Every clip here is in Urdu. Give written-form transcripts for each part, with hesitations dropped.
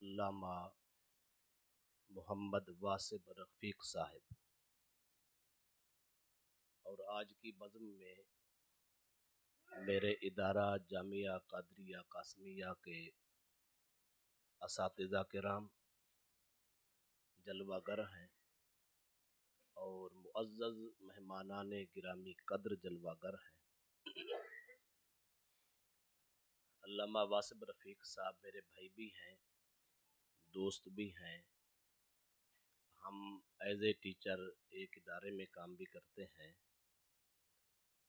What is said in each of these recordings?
علامہ محمد واصف رفیق صاحب، اور آج کی بزم میں میرے ادارہ جامعہ قادریہ قاسمیہ کے اساتذہ کرام جلوہ گر ہیں اور معزز مہمانان گرامی قدر جلوہ گر ہیں۔ علامہ واصف رفیق صاحب میرے بھائی بھی ہیں، دوست بھی ہیں۔ ہم ایز اے ٹیچر ایک ادارے میں کام بھی کرتے ہیں۔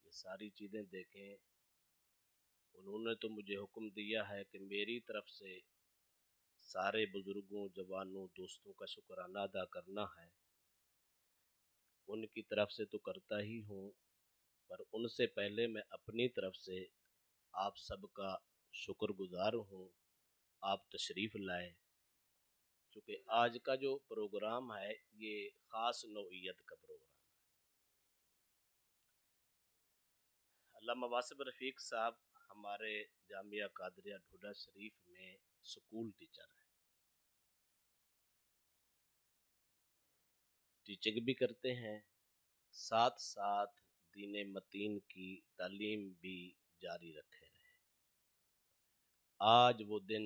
یہ ساری چیزیں دیکھیں، انہوں نے تو مجھے حکم دیا ہے کہ میری طرف سے سارے بزرگوں، جوانوں، دوستوں کا شکرانہ ادا کرنا ہے۔ ان کی طرف سے تو کرتا ہی ہوں، پر ان سے پہلے میں اپنی طرف سے آپ سب کا شکر گزار ہوں۔ آپ تشریف لائے، چونکہ آج کا جو پروگرام ہے یہ خاص نوعیت کا پروگرام ہے۔ علامہ واصف رفیق صاحب ہمارے جامعہ قادریہ ڈھوڈا شریف میں سکول ٹیچر ہیں، ٹیچنگ بھی کرتے ہیں، ساتھ ساتھ دین متین کی تعلیم بھی جاری رکھے رہے۔ آج وہ دن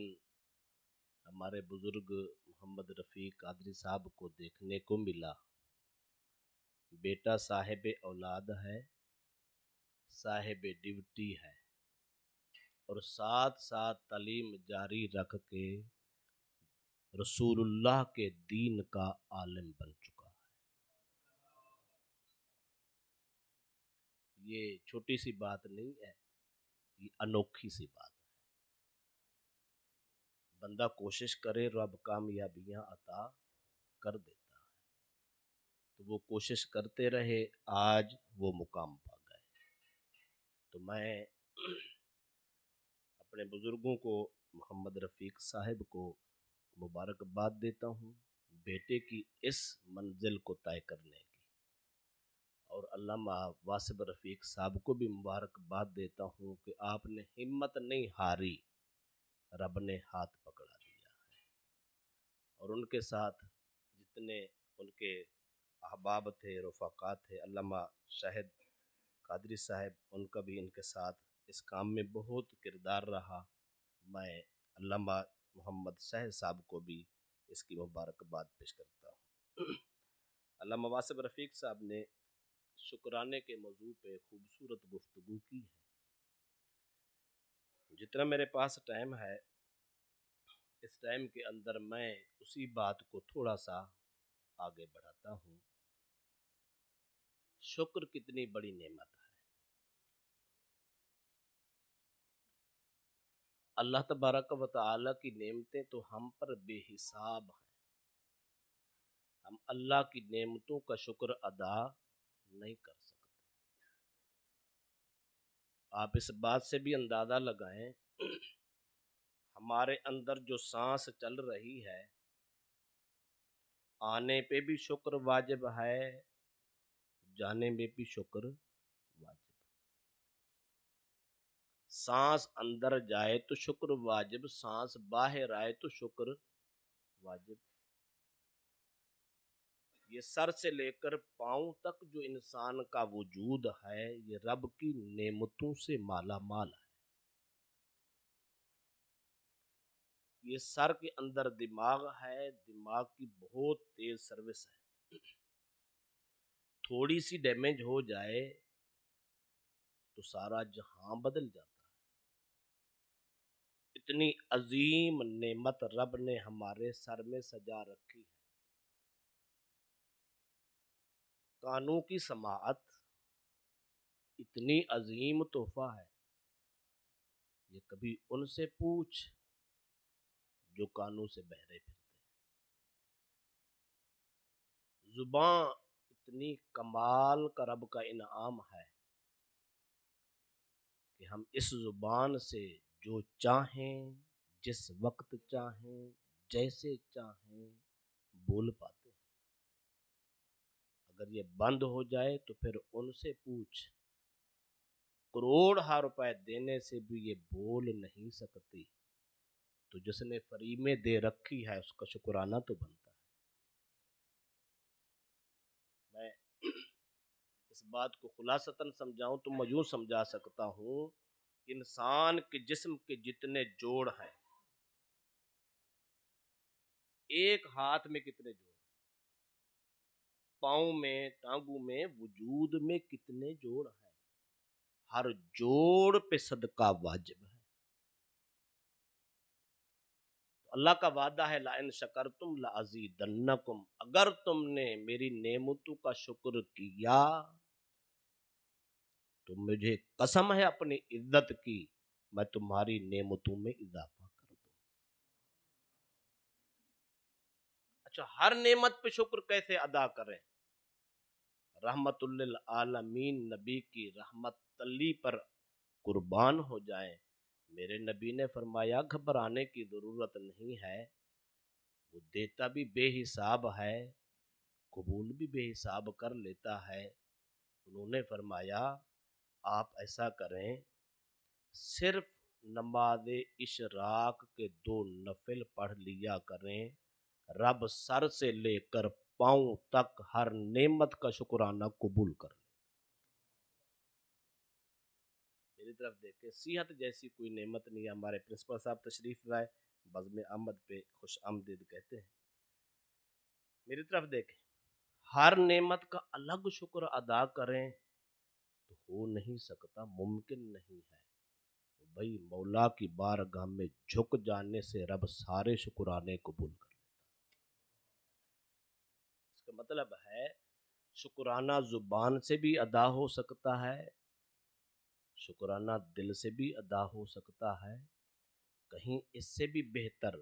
ہمارے بزرگ محمد رفیق قادری صاحب کو دیکھنے کو ملا۔ بیٹا صاحب اولاد ہے، صاحب ڈیوٹی ہے، اور ساتھ ساتھ تعلیم جاری رکھ کے رسول اللہ کے دین کا عالم بن چکا ہے۔ یہ چھوٹی سی بات نہیں ہے، یہ انوکھی سی بات ہے۔ بندہ کوشش کرے، رب کامیابیاں عطا کر دیتا ہے، تو وہ کوشش کرتے رہے، آج وہ مقام پا گئے۔ تو میں اپنے بزرگوں کو، محمد رفیق صاحب کو مبارکباد دیتا ہوں بیٹے کی اس منزل کو طے کرنے کی، اور علامہ واصف رفیق صاحب کو بھی مبارکباد دیتا ہوں کہ آپ نے ہمت نہیں ہاری، رب نے ہاتھ پکڑا دیا ہے۔ اور ان کے ساتھ جتنے ان کے احباب تھے، رفقا تھے، علامہ شاہد قادری صاحب، ان کا بھی ان کے ساتھ اس کام میں بہت کردار رہا۔ میں علامہ محمد شاہد صاحب کو بھی اس کی مبارکباد پیش کرتا ہوں۔ علامہ واصف رفیق صاحب نے شکرانے کے موضوع پہ خوبصورت گفتگو کی ہے۔ جتنا میرے پاس ٹائم ہے، اس ٹائم کے اندر میں اسی بات کو تھوڑا سا آگے بڑھاتا ہوں۔ شکر کتنی بڑی نعمت ہے۔ اللہ تبارک و تعالیٰ کی نعمتیں تو ہم پر بے حساب ہیں، ہم اللہ کی نعمتوں کا شکر ادا نہیں کر سکتے۔ آپ اس بات سے بھی اندازہ لگائیں، ہمارے اندر جو سانس چل رہی ہے، آنے پہ بھی شکر واجب ہے، جانے میں بھی شکر واجب۔ سانس اندر جائے تو شکر واجب، سانس باہر آئے تو شکر واجب۔ یہ سر سے لے کر پاؤں تک جو انسان کا وجود ہے، یہ رب کی نعمتوں سے مالا مال ہے۔ یہ سر کے اندر دماغ ہے، دماغ کی بہت تیز سروس ہے، تھوڑی سی ڈیمیج ہو جائے تو سارا جہاں بدل جاتا ہے۔ اتنی عظیم نعمت رب نے ہمارے سر میں سجا رکھی ہے۔ کانوں کی سماعت اتنی عظیم تحفہ ہے، یہ کبھی ان سے پوچھ جو کانوں سے بہرے پھرتے ہیں۔ زبان اتنی کمال کا رب کا انعام ہے کہ ہم اس زبان سے جو چاہیں، جس وقت چاہیں، جیسے چاہیں بول پاتے ہیں۔ اگر یہ بند ہو جائے تو پھر ان سے پوچھ، کروڑ روپے دینے سے بھی یہ بول نہیں سکتی۔ تو جس نے فری میں دے رکھی ہے اس کا شکرانہ تو بنتا ہے۔ میں اس بات کو خلاصتاً سمجھاؤں تو میں یوں سمجھا سکتا ہوں، انسان کے جسم کے جتنے جوڑ ہیں، ایک ہاتھ میں کتنے جوڑ، پاؤں میں، ٹانگوں میں، وجود میں کتنے جوڑ ہیں، ہر جوڑ پہ صدقہ واجب ہے۔ اللہ کا وعدہ ہے لَإِن شَكَرْتُمْ لَأَزِيدَنَّكُمْ، اگر تم نے میری نعمتوں کا شکر کیا تو مجھے قسم ہے اپنی عزت کی، میں تمہاری نعمتوں میں اضافہ کر دوں۔ اچھا، ہر نعمت پہ شکر کیسے ادا کریں؟ رحمت للعالمین نبی کی رحمت تلی پر قربان ہو جائیں۔ میرے نبی نے فرمایا گھبرانے کی ضرورت نہیں ہے، وہ دیتا بھی بے حساب ہے، قبول بھی بے حساب کر لیتا ہے۔ انہوں نے فرمایا آپ ایسا کریں، صرف نماز اشراق کے 2 نفل پڑھ لیا کریں، رب سر سے لے کر پاؤں تک ہر نعمت کا شکرانہ قبول کر لے۔ میری طرف دیکھیں، صحت جیسی کوئی نعمت نہیں ہے۔ ہمارے پرنسپل صاحب تشریف لائے، بزم آمد پہ خوش آمدید کہتے ہیں۔ میری طرف دیکھیں، ہر نعمت کا الگ شکر ادا کریں تو ہو نہیں سکتا، ممکن نہیں ہے۔ بھئی مولا کی بارگاہ میں جھک جانے سے رب سارے شکرانے قبول کر لیتا۔ اس کا مطلب ہے شکرانہ زبان سے بھی ادا ہو سکتا ہے، شکرانہ دل سے بھی ادا ہو سکتا ہے، کہیں اس سے بھی بہتر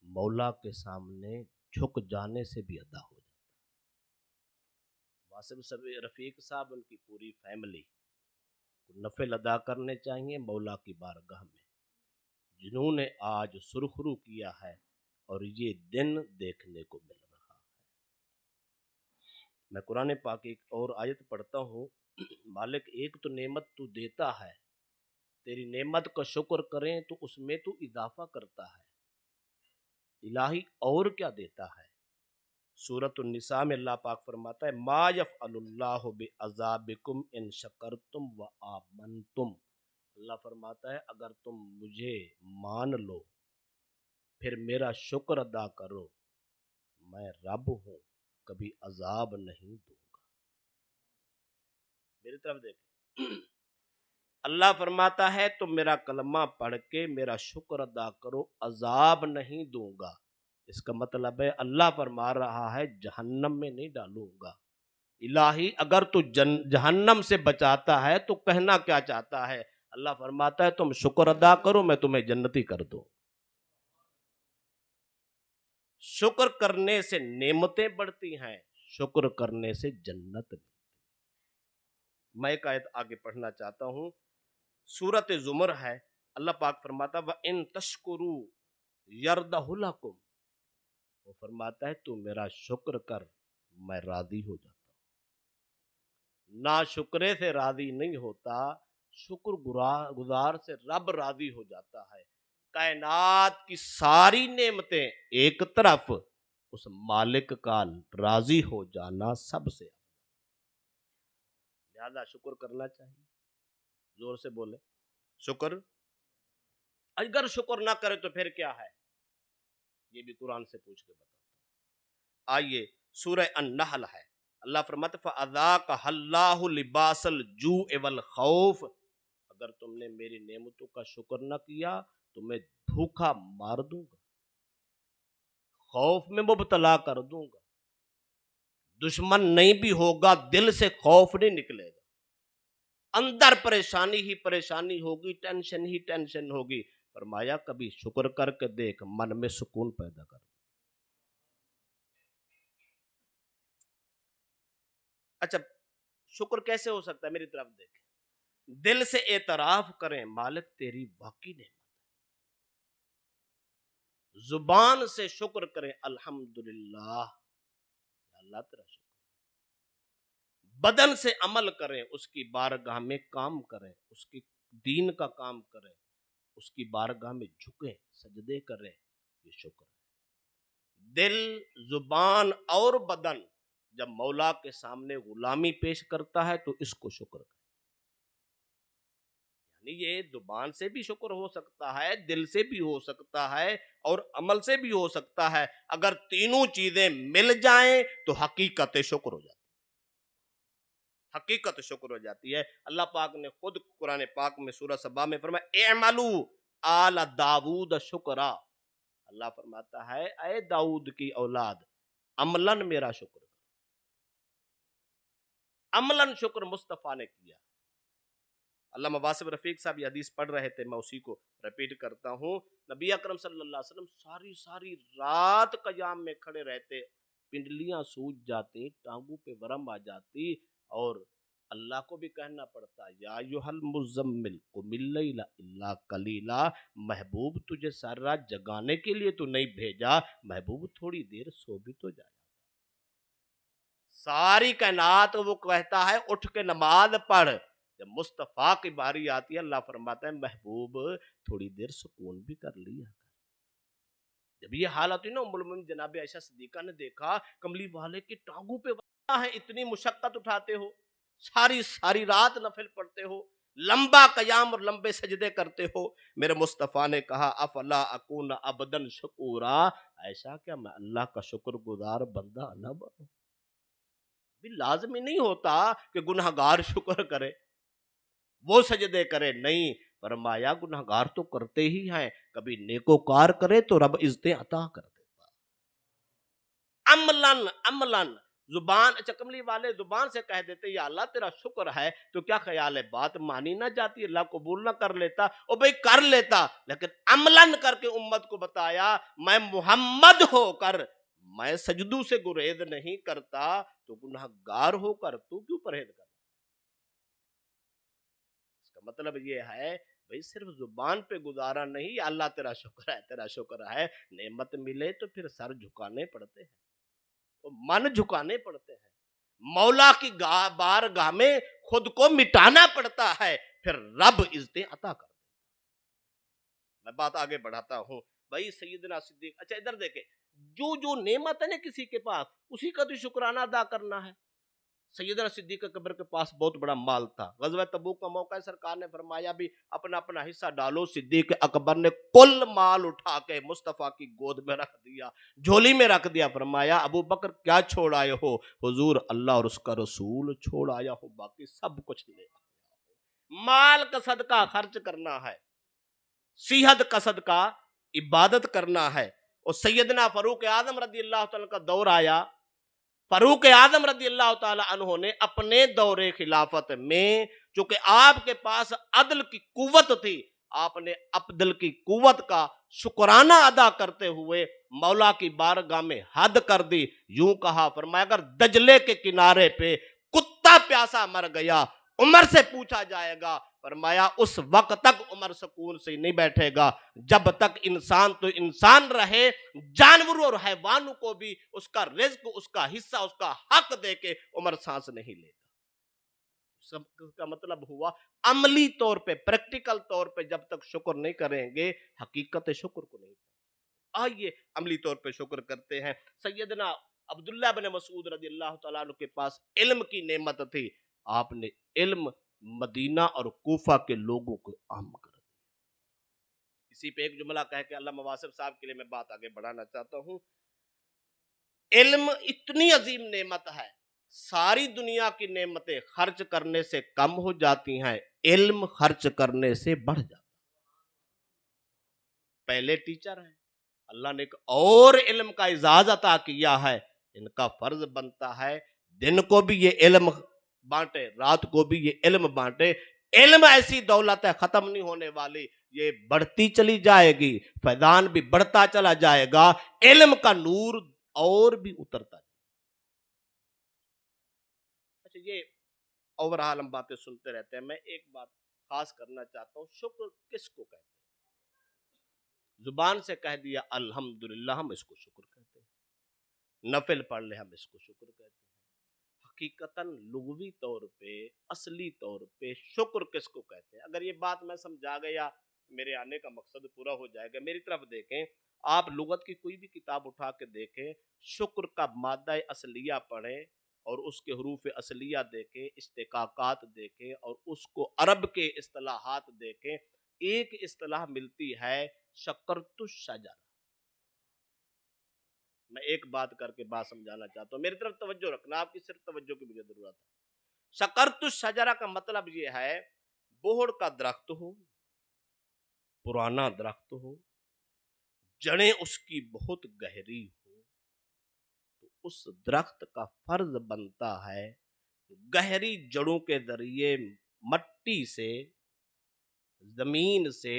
مولا کے سامنے جھک جانے سے بھی ادا ہو جاتا ہے۔ واصف رفیق صاحب ان کی پوری فیملی نفل ادا کرنے چاہیے مولا کی بارگاہ میں، جنہوں نے آج سرخرو کیا ہے اور یہ دن دیکھنے کو مل رہا ہے۔ میں قرآن پاک ایک اور آیت پڑھتا ہوں، مالک ایک تو نعمت تو دیتا ہے، تیری نعمت کا شکر کریں تو اس میں تو اضافہ کرتا ہے، الہی اور کیا دیتا ہے؟ سورۃ النساء میں اللہ پاک فرماتا ہے ما یفعل اللہ بعذابکم ان شکرتم وآمنتم، اللہ فرماتا ہے اگر تم مجھے مان لو پھر میرا شکر ادا کرو، میں رب ہوں، کبھی عذاب نہیں دوں گا۔ میری طرف دیکھیں، اللہ فرماتا ہے تم میرا کلمہ پڑھ کے میرا شکر ادا کرو، عذاب نہیں دوں گا۔ اس کا مطلب ہے اللہ فرما رہا ہے جہنم میں نہیں ڈالوں گا۔ الہی اگر تو جہنم سے بچاتا ہے تو کہنا کیا چاہتا ہے؟ اللہ فرماتا ہے تم شکر ادا کرو میں تمہیں جنتی کر دوں۔ شکر کرنے سے نعمتیں بڑھتی ہیں، شکر کرنے سے جنت ملتی۔ میں ایک آیت آگے پڑھنا چاہتا ہوں، سورۃ زمر ہے، اللہ پاک فرماتا ہے وَإِن تَشْكُرُوا يَرْضَهُ لَكُمْ، وہ فرماتا ہے تو میرا شکر کر میں راضی ہو جاتا ہوں۔ نا شکرے سے راضی نہیں ہوتا، شکر گزار سے رب راضی ہو جاتا ہے۔ کائنات کی ساری نعمتیں ایک طرف، اس مالک کا راضی ہو جانا سب سے، لہذا شکر کرنا چاہیے۔ زور سے بولے شکر۔ اگر شکر نہ کرے تو پھر کیا ہے؟ یہ بھی قرآن سے پوچھ کے بتاتا ہوں۔ آئیے سورہ النحل ہے، اللہ فرماتا ہے فَأَذَاقَهَا اللَّهُ لِبَاسَ الْجُوعِ وَالْخَوْفِ، اگر تم نے میری نعمتوں کا شکر نہ کیا تو میں بھوکا مار دوں گا، خوف میں مبتلا کر دوں گا۔ دشمن نہیں بھی ہوگا، دل سے خوف نہیں نکلے گا، اندر پریشانی ہی پریشانی ہوگی، ٹینشن ہی ٹینشن ہوگی۔ فرمایا کبھی شکر کر کے دیکھ، من میں سکون پیدا کر۔ اچھا شکر کیسے ہو سکتا ہے؟ میری طرف دیکھیں، دل سے اعتراف کریں مالک تیری واقعی نعمت، زبان سے شکر کریں الحمدللہ، اللہ تیرا شکر، بدن سے عمل کریں، اس کی بارگاہ میں کام کریں، اس کی دین کا کام کریں، اس کی بارگاہ میں جھکیں، سجدے کریں، یہ شکر ہے۔ دل، زبان اور بدن جب مولا کے سامنے غلامی پیش کرتا ہے تو اس کو شکر ہے۔ یعنی یہ زبان سے بھی شکر ہو سکتا ہے، دل سے بھی ہو سکتا ہے اور عمل سے بھی ہو سکتا ہے۔ اگر تینوں چیزیں مل جائیں تو حقیقت شکر ہو جاتی ہے، حقیقت شکر ہو جاتی ہے۔ اللہ پاک نے خود قرآن پاک میں سورہ سبا میں فرمایا اعملوا آل داود شکرا۔ اللہ فرماتا ہے اے داؤد کی اولاد عملاً میرا شکر کرو۔ عملاً شکر مصطفیٰ نے کیا۔ علامہ واسف رفیق صاحب یہ حدیث پڑھ رہے تھے، میں اسی کو ریپیٹ کرتا ہوں۔ نبی اکرم صلی اللہ علیہ وسلم ساری رات قیام میں کھڑے رہتے، پنڈلیاں سوج جاتی، ٹانگوں پہ ورم آ جاتی، اور اللہ کو بھی کہنا پڑتا یا ایھا المزمل قم اللیل الا قلیلا، محبوب تجھے ساری رات جگانے کے لیے تو نہیں بھیجا، محبوب تھوڑی دیر سو بھی تو جائے۔ ساری کائنات وہ کہتا ہے اٹھ کے نماز پڑھ، جب مصطفیٰ کی باری آتی ہے اللہ فرماتا ہے محبوب تھوڑی دیر سکون بھی کر لیا۔ جب یہ حالت ہوئی نا، ام المومنین جناب عائشہ صدیقہ نے دیکھا کملی والے کی ٹانگوں پہ وجع ہے، اتنی مشقت اٹھاتے ہو، ساری رات نفل پڑھتے ہو، لمبا قیام اور لمبے سجدے کرتے ہو۔ میرے مصطفیٰ نے کہا افلا اکون عبدن شکورا، عائشہ کیا میں اللہ کا شکر گزار بندہ نہ بنوں؟ بھی لازمی نہیں ہوتا کہ گنہگار شکر کرے، وہ سجدے کرے، نہیں، فرمایا گنہگار تو کرتے ہی ہیں، کبھی نیکوکار کرے تو رب عزتیں عطا کر دیتا۔ عملاً زبان، اچھا کملی والے زبان سے کہہ دیتے یا اللہ تیرا شکر ہے، تو کیا خیال ہے بات مانی نہ جاتی، اللہ قبول نہ کر لیتا؟ او بھئی کر لیتا، لیکن عملاً کر کے امت کو بتایا میں محمد ہو کر میں سجدوں سے گریز نہیں کرتا، تو گنہگار ہو کر تو کیوں پرہیز کرتا؟ اس کا مطلب یہ ہے بھئی صرف زبان پہ گزارا نہیں، یا اللہ تیرا شکر ہے تیرا شکر ہے، نعمت ملے تو پھر سر جھکانے پڑتے ہیں، من جھکانے پڑتے ہیں، مولا کی بارگاہ میں خود کو مٹانا پڑتا ہے، پھر رب عزتیں عطا کرتے ہیں۔ میں بات آگے بڑھاتا ہوں۔ بھائی سیدنا صدیق، اچھا ادھر دیکھیں، جو نعمت ہے نا کسی کے پاس اسی کا تو شکرانہ ادا کرنا ہے۔ سیدنا صدیق اکبر کے پاس بہت بڑا مال تھا، غزوہ تبوک کا موقع ہے، سرکار نے فرمایا بھی اپنا اپنا حصہ ڈالو۔ صدیق اکبر نے کل مال اٹھا کے مصطفیٰ کی گود میں رکھ دیا، جھولی میں رکھ دیا، فرمایا ابو بکر کیا چھوڑ آئے ہو؟ حضور اللہ اور اس کا رسول چھوڑ آیا ہو، باقی سب کچھ لے آیا ہو۔ مال کا صدقہ خرچ کرنا ہے، صحت کا صدقہ عبادت کرنا ہے۔ اور سیدنا فاروق اعظم رضی اللہ تعالیٰ کا دور آیا، فاروق اعظم رضی اللہ تعالی عنہ نے اپنے دور خلافت میں، چونکہ آپ کے پاس عدل کی قوت تھی، آپ نے عدل کی قوت کا شکرانہ ادا کرتے ہوئے مولا کی بارگاہ میں حد کر دی۔ یوں کہا، فرمایا اگر دجلے کے کنارے پہ کتا پیاسا مر گیا، عمر سے پوچھا جائے گا، فرمایا اس وقت تک عمر سکون سے نہیں بیٹھے گا جب تک انسان تو انسان رہے، جانوروں اور حیوانوں کو بھی اس کا رزق، اس کا حصہ، اس کا حق دے کے عمر سانس نہیں لے گا۔ اس کا مطلب ہوا عملی طور پہ، پریکٹیکل طور پہ جب تک شکر نہیں کریں گے حقیقت شکر کو نہیں۔ آئیے عملی طور پہ شکر کرتے ہیں۔ سیدنا عبداللہ بن مسعود رضی اللہ تعالیٰ عنہ کے پاس علم کی نعمت تھی، آپ نے علم مدینہ اور کوفہ کے لوگوں کو عام کر دیا۔ اسی پہ ایک جملہ کہہ کے علامہ واصف صاحب کے لیے میں بات آگے بڑھانا چاہتا ہوں۔ علم اتنی عظیم نعمت ہے، ساری دنیا کی نعمتیں خرچ کرنے سے کم ہو جاتی ہیں، علم خرچ کرنے سے بڑھ جاتا ہے۔ پہلے ٹیچر ہیں، اللہ نے ایک اور علم کا اعزاز عطا کیا ہے، ان کا فرض بنتا ہے دن کو بھی یہ علم بانٹے، رات کو بھی یہ علم بانٹے۔ علم ایسی دولت ہے ختم نہیں ہونے والی، یہ بڑھتی چلی جائے گی، فیضان بھی بڑھتا چلا جائے گا، علم کا نور اور بھی اترتا جائے گا۔ اچھا یہ اوورآل ہم باتیں سنتے رہتے ہیں، میں ایک بات خاص کرنا چاہتا ہوں، شکر کس کو کہتے ہیں؟ زبان سے کہہ دیا الحمدللہ، ہم اس کو شکر کہتے ہیں، نفل پڑھ لے ہم اس کو شکر کہتے ہیں۔ حقیقتاً لغوی طور پہ، اصلی طور پہ شکر کس کو کہتے ہیں؟ اگر یہ بات میں سمجھا گیا میرے آنے کا مقصد پورا ہو جائے گا. میری طرف دیکھیں, آپ لغت کی کوئی بھی کتاب اٹھا کے دیکھیں, شکر کا مادہ اصلیہ پڑھیں اور اس کے حروف اصلیہ دیکھیں, اشتقاقات دیکھیں اور اس کو عرب کے اصطلاحات دیکھیں. ایک اصطلاح ملتی ہے شکرت الشجر. میں ایک بات کر کے بات سمجھانا چاہتا ہوں, میری طرف توجہ رکھنا, آپ کی صرف توجہ کی مجھے ضرورت ہے. شکرت الشجرہ کا مطلب یہ ہے بوہڑ کا درخت ہو, پرانا درخت ہو, جڑیں اس کی بہت گہری ہو, تو اس درخت کا فرض بنتا ہے گہری جڑوں کے ذریعے مٹی سے, زمین سے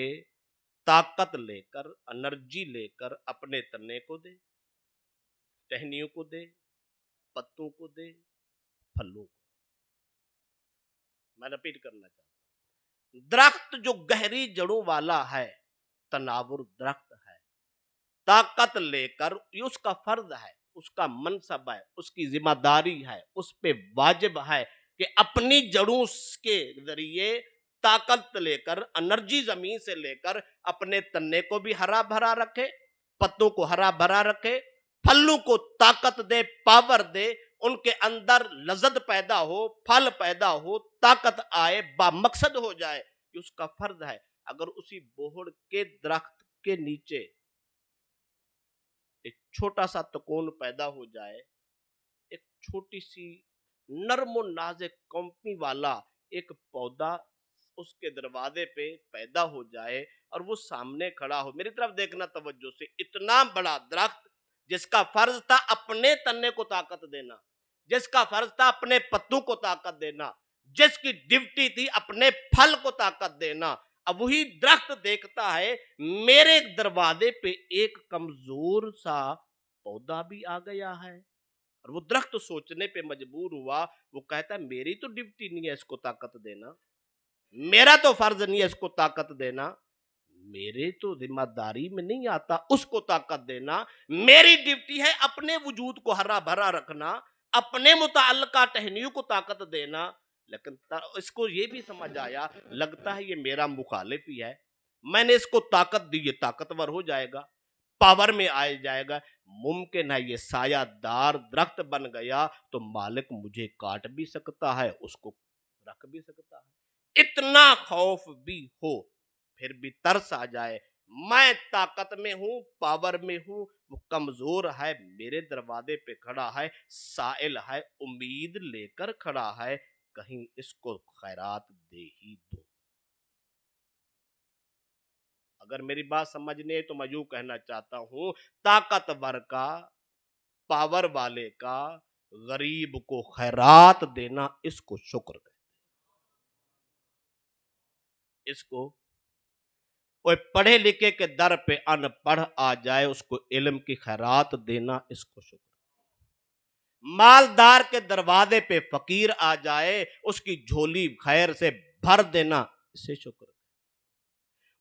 طاقت لے کر, انرجی لے کر اپنے تنے کو دے, ٹہنیوں کو دے, پتوں کو دے, پھلوں کو. میں رپیٹ کرنا چاہتا ہوں, درخت جو گہری جڑوں والا ہے, تناور درخت ہے, طاقت لے کر, یہ اس کا فرض ہے, اس کا منصب ہے, اس کی ذمہ داری ہے, اس پہ واجب ہے کہ اپنی جڑوں کے ذریعے طاقت لے کر, انرجی زمین سے لے کر اپنے تنے کو بھی ہرا بھرا رکھے, پتوں کو ہرا بھرا رکھے, پھلوں کو طاقت دے, پاور دے, ان کے اندر لذت پیدا ہو, پھل پیدا ہو, طاقت آئے, با مقصد ہو جائے, یہ اس کا فرض ہے. اگر اسی بوہڑ کے درخت کے نیچے ایک چھوٹا سا تکون پیدا ہو جائے, ایک چھوٹی سی نرم و نازک کمپنی والا ایک پودا اس کے دروازے پہ پیدا ہو جائے اور وہ سامنے کھڑا ہو, میری طرف دیکھنا توجہ سے, اتنا بڑا درخت جس کا فرض تھا اپنے تنے کو طاقت دینا, جس کا فرض تھا اپنے پتوں کو طاقت دینا, جس کی ڈیوٹی تھی اپنے پھل کو طاقت دینا, اب وہی درخت دیکھتا ہے میرے دروازے پہ ایک کمزور سا پودا بھی آ گیا ہے, اور وہ درخت سوچنے پہ مجبور ہوا, وہ کہتا ہے میری تو ڈیوٹی نہیں ہے اس کو طاقت دینا, میرا تو فرض نہیں ہے اس کو طاقت دینا, میرے تو ذمہ داری میں نہیں آتا اس کو طاقت دینا, میری ڈیوٹی ہے اپنے وجود کو ہرا بھرا رکھنا, اپنے متعلقہ ٹہنیوں کو طاقت دینا. لیکن اس کو یہ بھی سمجھ آیا, لگتا ہے یہ میرا مخالف ہی ہے, میں نے اس کو طاقت دی, یہ طاقتور ہو جائے گا, پاور میں آ جائے گا, ممکن ہے یہ سایہ دار درخت بن گیا تو مالک مجھے کاٹ بھی سکتا ہے, اس کو رکھ بھی سکتا ہے. اتنا خوف بھی ہو, پھر بھی ترس آ جائے, میں طاقت میں ہوں, پاور میں ہوں, وہ کمزور ہے, میرے دروازے پہ کھڑا ہے, سائل ہے, امید لے کر کھڑا ہے, کہیں اس کو خیرات دے ہی دو. اگر میری بات سمجھنے ہے تو میں یوں کہنا چاہتا ہوں, طاقتور کا, پاور والے کا, غریب کو خیرات دینا, اس کو شکر کہتے ہیں. اس کو کوئی پڑھے لکھے کے در پہ ان پڑھ آ جائے, اس کو علم کی خیرات دینا, اس کو شکر. مالدار کے دروازے پہ فقیر آ جائے, اس کی جھولی خیر سے بھر دینا, اسے شکر.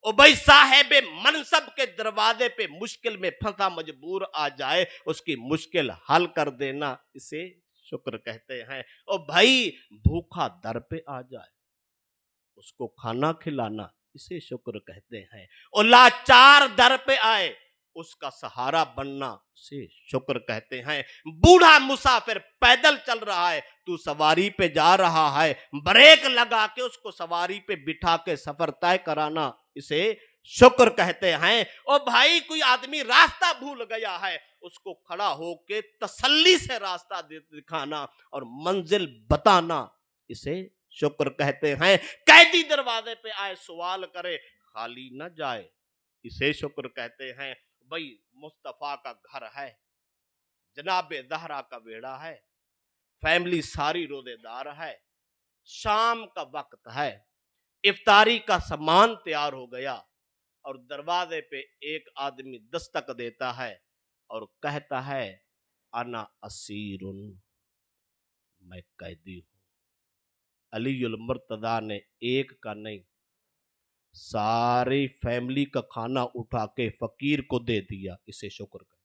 او بھائی صاحب منصب کے دروازے پہ مشکل میں پھنسا مجبور آ جائے, اس کی مشکل حل کر دینا, اسے شکر کہتے ہیں. او بھائی بھوکا در پہ آ جائے, اس کو کھانا کھلانا, اسے شکر کہتے ہیں. اور لاچار در پہ آئے, اس کا سہارا بننا, اسے شکر کہتے ہیں. بوڑھا مسافر پیدل چل رہا ہے, تو سواری پہ جا رہا ہے, بریک لگا کے اس کو سواری پہ بٹھا کے سفر طے کرانا, اسے شکر کہتے ہیں. اور بھائی کوئی آدمی راستہ بھول گیا ہے, اس کو کھڑا ہو کے تسلی سے راستہ دکھانا اور منزل بتانا, اسے شکر کہتے ہیں. قیدی دروازے پہ آئے, سوال کرے, خالی نہ جائے, اسے شکر کہتے ہیں. بھائی مصطفیٰ کا گھر ہے, جناب زہرا کا بیڑا ہے, فیملی ساری روزے دار ہے, شام کا وقت ہے, افطاری کا سامان تیار ہو گیا, اور دروازے پہ ایک آدمی دستک دیتا ہے اور کہتا ہے انا اسیر, میں قیدی ہوں. علی المرتضیٰ نے ایک کا نہیں, ساری فیملی کا کھانا اٹھا کے فقیر کو دے دیا, اسے شکر کہتے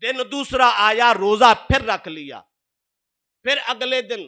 ہیں. دن دوسرا آیا, روزہ پھر رکھ لیا, پھر اگلے دن